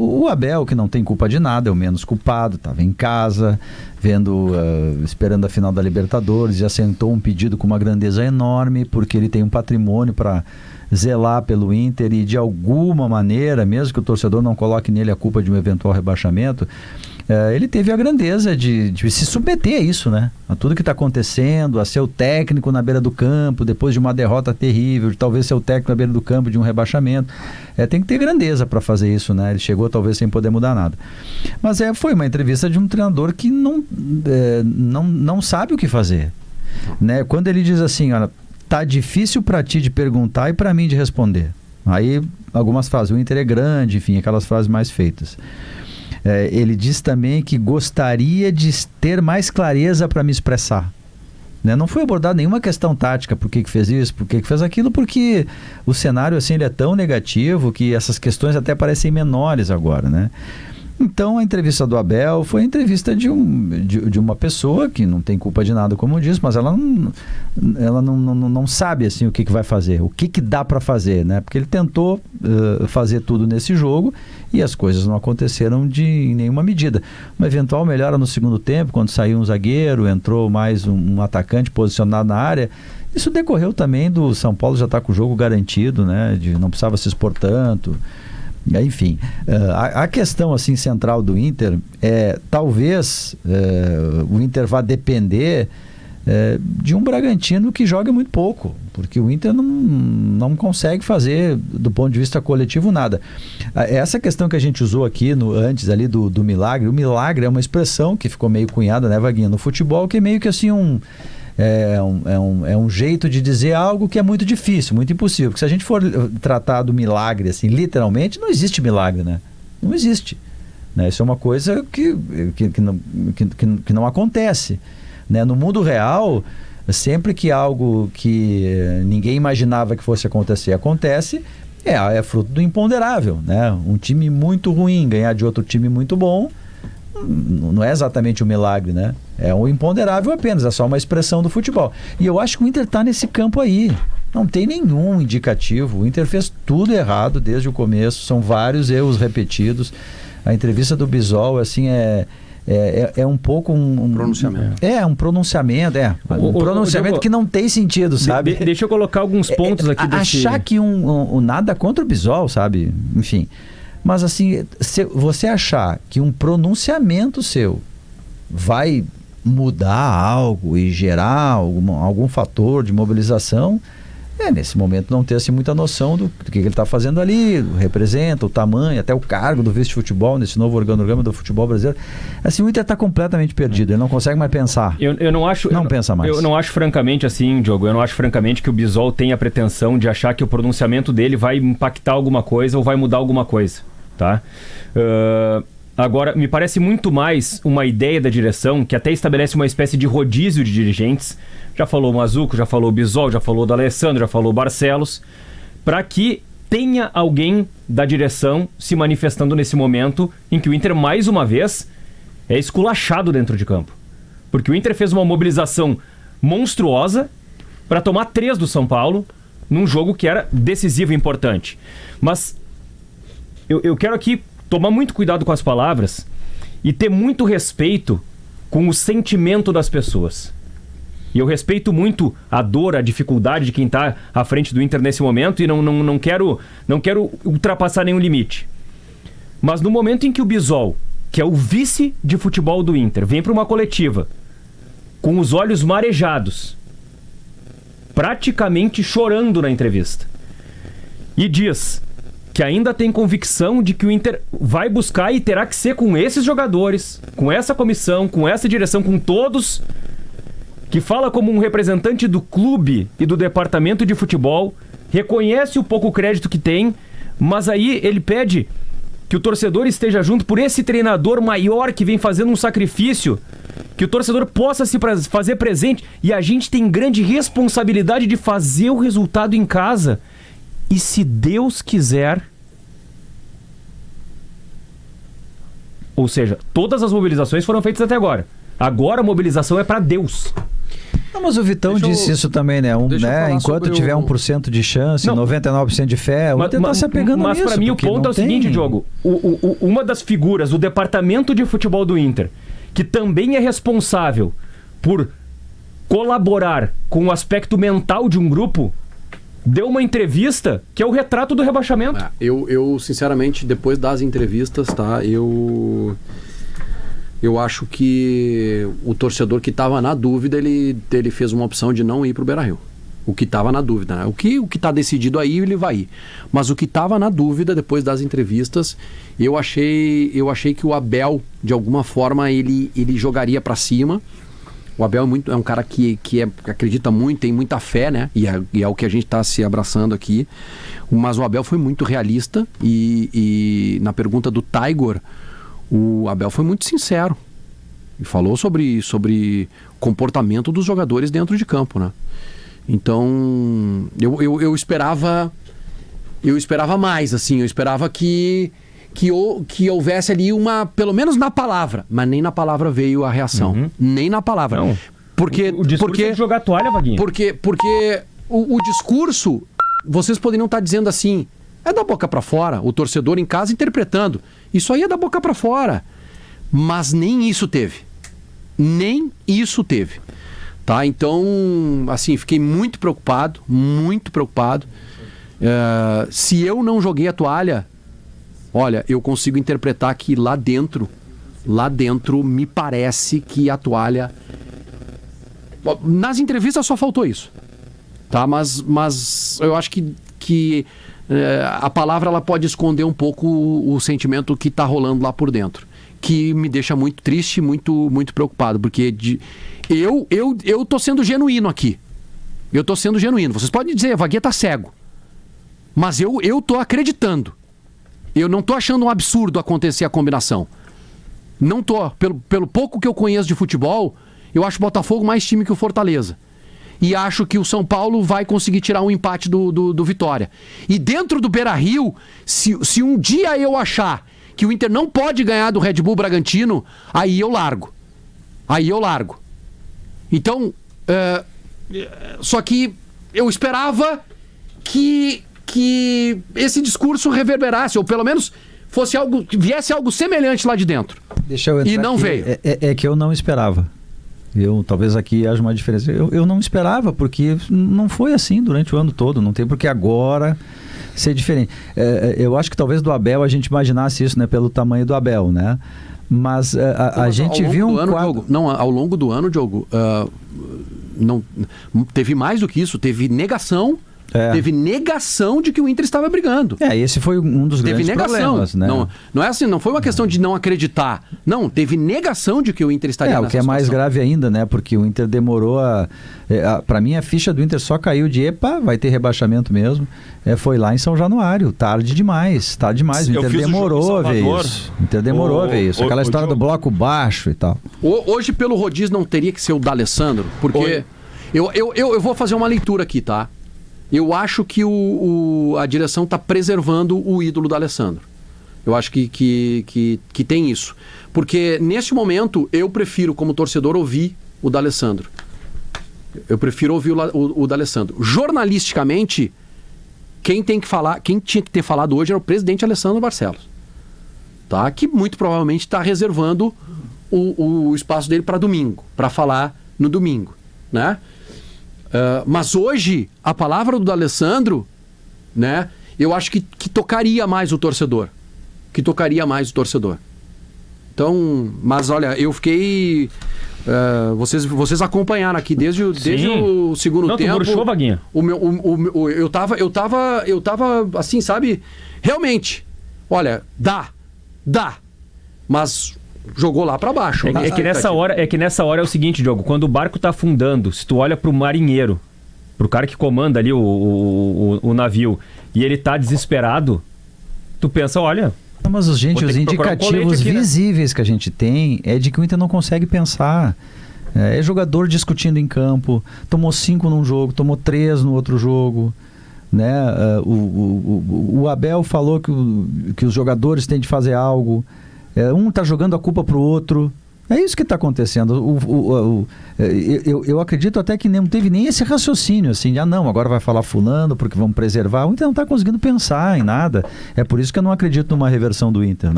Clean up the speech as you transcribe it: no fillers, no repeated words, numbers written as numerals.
O Abel, que não tem culpa de nada, é o menos culpado, estava em casa, esperando a final da Libertadores, e assentou um pedido com uma grandeza enorme, porque ele tem um patrimônio para zelar pelo Inter e, de alguma maneira, mesmo que o torcedor não coloque nele a culpa de um eventual rebaixamento, ele teve a grandeza de se submeter a isso, né? A tudo que está acontecendo, a ser o técnico na beira do campo, depois de uma derrota terrível, de talvez ser o técnico na beira do campo de um rebaixamento. Tem que ter grandeza para fazer isso, né? Ele chegou talvez sem poder mudar nada. Mas foi uma entrevista de um treinador que não sabe o que fazer, né? Quando ele diz assim, olha, tá difícil para ti de perguntar e para mim de responder. Aí algumas frases, o Inter é grande, enfim, aquelas frases mais feitas. Ele diz também que gostaria de ter mais clareza para me expressar, né? Não foi abordada nenhuma questão tática, por que fez isso, por que fez aquilo, porque o cenário assim, ele é tão negativo que essas questões até parecem menores agora, né? Então a entrevista do Abel foi a entrevista de uma pessoa que não tem culpa de nada, como eu disse, mas ela não sabe assim, o que vai fazer, o que dá para fazer, né? Porque ele tentou fazer tudo nesse jogo e as coisas não aconteceram em nenhuma medida. Uma eventual melhora no segundo tempo, quando saiu um zagueiro, entrou mais um atacante posicionado na área. Isso decorreu também do São Paulo já estar com o jogo garantido, né? Não precisava se expor tanto. Enfim, a questão assim, central do Inter talvez o Inter vá depender de um Bragantino que joga muito pouco, porque o Inter não consegue fazer, do ponto de vista coletivo, nada. Essa questão que a gente usou aqui antes ali do milagre, o milagre é uma expressão que ficou meio cunhada, né, Vaguinha, no futebol, que é meio que assim um jeito de dizer algo que é muito difícil, muito impossível, porque se a gente for tratar do milagre assim, literalmente, não existe milagre, né? Não existe, né? Isso é uma coisa que não acontece, né? No mundo real, sempre que algo que ninguém imaginava que fosse acontecer, acontece, é fruto do imponderável, né? Um time muito ruim ganhar de outro time muito bom não é exatamente um milagre, né? É um imponderável apenas, é só uma expressão do futebol. E eu acho que o Inter está nesse campo aí. Não tem nenhum indicativo. O Inter fez tudo errado desde o começo, são vários erros repetidos. A entrevista do Bisol, assim, é um pouco um pronunciamento. Um pronunciamento, um pronunciamento que não tem sentido, sabe? Deixa eu colocar alguns pontos aqui achar que nada contra o Bisol, sabe? Enfim. Mas assim, se você achar que um pronunciamento seu vai mudar algo e gerar algum fator de mobilização, nesse momento não ter assim, muita noção do que ele está fazendo ali, representa, o tamanho, até o cargo do vice-futebol nesse novo organograma do futebol brasileiro. Assim, o Inter está completamente perdido, ele não consegue mais pensar. Eu não acho... pensa mais. Eu não acho francamente assim, Diogo, eu não acho francamente que o Bisol tenha a pretensão de achar que o pronunciamento dele vai impactar alguma coisa ou vai mudar alguma coisa. Tá? Agora, me parece muito mais uma ideia da direção que até estabelece uma espécie de rodízio de dirigentes. Já falou o Mazuco, já falou o Bisol, já falou o D'Alessandro, já falou o Barcelos, para que tenha alguém da direção se manifestando nesse momento em que o Inter, mais uma vez, é esculachado dentro de campo. Porque o Inter fez uma mobilização monstruosa para tomar 3 do São Paulo num jogo que era decisivo e importante. Mas eu quero aqui tomar muito cuidado com as palavras e ter muito respeito com o sentimento das pessoas. E eu respeito muito a dor, a dificuldade de quem está à frente do Inter nesse momento e não quero ultrapassar nenhum limite. Mas no momento em que o Bisol, que é o vice de futebol do Inter, vem para uma coletiva com os olhos marejados, praticamente chorando na entrevista, e diz que ainda tem convicção de que o Inter vai buscar e terá que ser com esses jogadores, com essa comissão, com essa direção, com todos, que fala como um representante do clube e do departamento de futebol, reconhece o pouco crédito que tem, mas aí ele pede que o torcedor esteja junto por esse treinador maior que vem fazendo um sacrifício, que o torcedor possa se fazer presente, e a gente tem grande responsabilidade de fazer o resultado em casa. E se Deus quiser... Ou seja, todas as mobilizações foram feitas até agora. Agora a mobilização é para Deus. Não, mas o Vitão disse isso também, né? Enquanto tiver 1% de chance, 99% de fé, o Inter tá se apegando nisso. Mas pra mim o ponto é o seguinte, Diogo. Uma das figuras, o departamento de futebol do Inter, que também é responsável por colaborar com o aspecto mental de um grupo, deu uma entrevista que é o retrato do rebaixamento. Eu sinceramente, depois das entrevistas, tá? Eu acho que o torcedor que estava na dúvida, ele fez uma opção de não ir pro Beira-Rio. O que estava na dúvida, né? O que está decidido aí, ele vai ir. Mas o que estava na dúvida, depois das entrevistas, eu achei que o Abel, de alguma forma, ele jogaria para cima. O Abel é um cara que acredita muito, tem muita fé, né? E é o que a gente está se abraçando aqui. Mas o Abel foi muito realista e na pergunta do Taigor, o Abel foi muito sincero. E falou sobre comportamento dos jogadores dentro de campo, né? Então, eu esperava mais, assim. Eu esperava que houvesse ali pelo menos na palavra, mas nem na palavra veio a reação. Uhum. Nem na palavra. Não. Porque é de jogar toalha, Vaguinho. Porque o discurso, vocês poderiam estar dizendo assim, é da boca para fora, o torcedor em casa interpretando. Isso aí é da boca para fora. Mas nem isso teve. Nem isso teve. Tá? Então, assim, fiquei muito preocupado. Muito preocupado. Se eu não joguei a toalha, olha, eu consigo interpretar que lá dentro me parece que a toalha... Nas entrevistas só faltou isso. Tá? Mas eu acho que a palavra ela pode esconder um pouco o sentimento que está rolando lá por dentro. Que me deixa muito triste, muito, muito preocupado. Porque eu tô sendo genuíno aqui. Eu tô sendo genuíno. Vocês podem dizer, a Vaguinha tá cego. Mas eu tô acreditando. Eu não tô achando um absurdo acontecer a combinação. Não tô. Pelo pouco que eu conheço de futebol, eu acho o Botafogo mais time que o Fortaleza. E acho que o São Paulo vai conseguir tirar um empate do Vitória. E dentro do Beira-Rio, se um dia eu achar que o Inter não pode ganhar do Red Bull Bragantino, aí eu largo. Então, só que eu esperava que esse discurso reverberasse, ou pelo menos viesse algo semelhante lá de dentro. Deixa eu entrar e não aqui. veio. É que eu não esperava. Talvez aqui haja uma diferença. Eu não esperava, porque não foi assim durante o ano todo. Não tem por que agora ser diferente. Eu acho que talvez do Abel a gente imaginasse isso, né? Pelo tamanho do Abel, né? Mas a gente viu um quadro... Ao longo do ano, Diogo, não, teve mais do que isso. Teve negação. Teve negação de que o Inter estava brigando. Esse foi um dos grandes problemas, né? Não é assim, não foi uma questão de não acreditar. Não, teve negação de que o Inter estaria nessa o que é situação. mais grave ainda, né? Porque o Inter demorou para mim, a ficha do Inter só caiu de vai ter rebaixamento mesmo. Foi lá em São Januário, tarde demais. O Inter demorou a ver isso. Aquela história do bloco baixo e tal. Hoje, pelo rodízio, não teria que ser o D'Alessandro, porque eu vou fazer uma leitura aqui, tá? Eu acho que a direção está preservando o ídolo do D'Alessandro. Eu acho que tem isso. Porque, neste momento, eu prefiro, como torcedor, ouvir o D'Alessandro. Eu prefiro ouvir o D'Alessandro. Jornalisticamente, quem tinha que ter falado hoje era o presidente Alessandro Barcelos. Tá? Que muito provavelmente está reservando o espaço dele para domingo, para falar no domingo, né? Mas hoje, a palavra do D'Alessandro, né, eu acho que tocaria mais o torcedor. Então, mas olha, eu fiquei... vocês acompanharam aqui desde o segundo tempo. Não, tu bruxou, Vaguinha? Eu tava assim, sabe? Realmente, olha, dá. Mas... jogou lá pra baixo. É que nessa hora é o seguinte, Diogo, quando o barco tá afundando, se tu olha pro marinheiro, pro cara que comanda ali o navio, e ele tá desesperado, tu pensa, olha... Mas os indicativos visíveis que a gente tem é de que o Inter não consegue pensar. É jogador discutindo em campo, tomou 5 num jogo, tomou 3 no outro jogo, né? O Abel falou que os jogadores têm de fazer algo. Um tá jogando a culpa pro outro, É isso que está acontecendo. Eu acredito até que não teve nem esse raciocínio, assim, de, não, agora vai falar fulano porque vamos preservar. O Inter não está conseguindo pensar em nada. É por isso que eu não acredito numa reversão do Inter, né?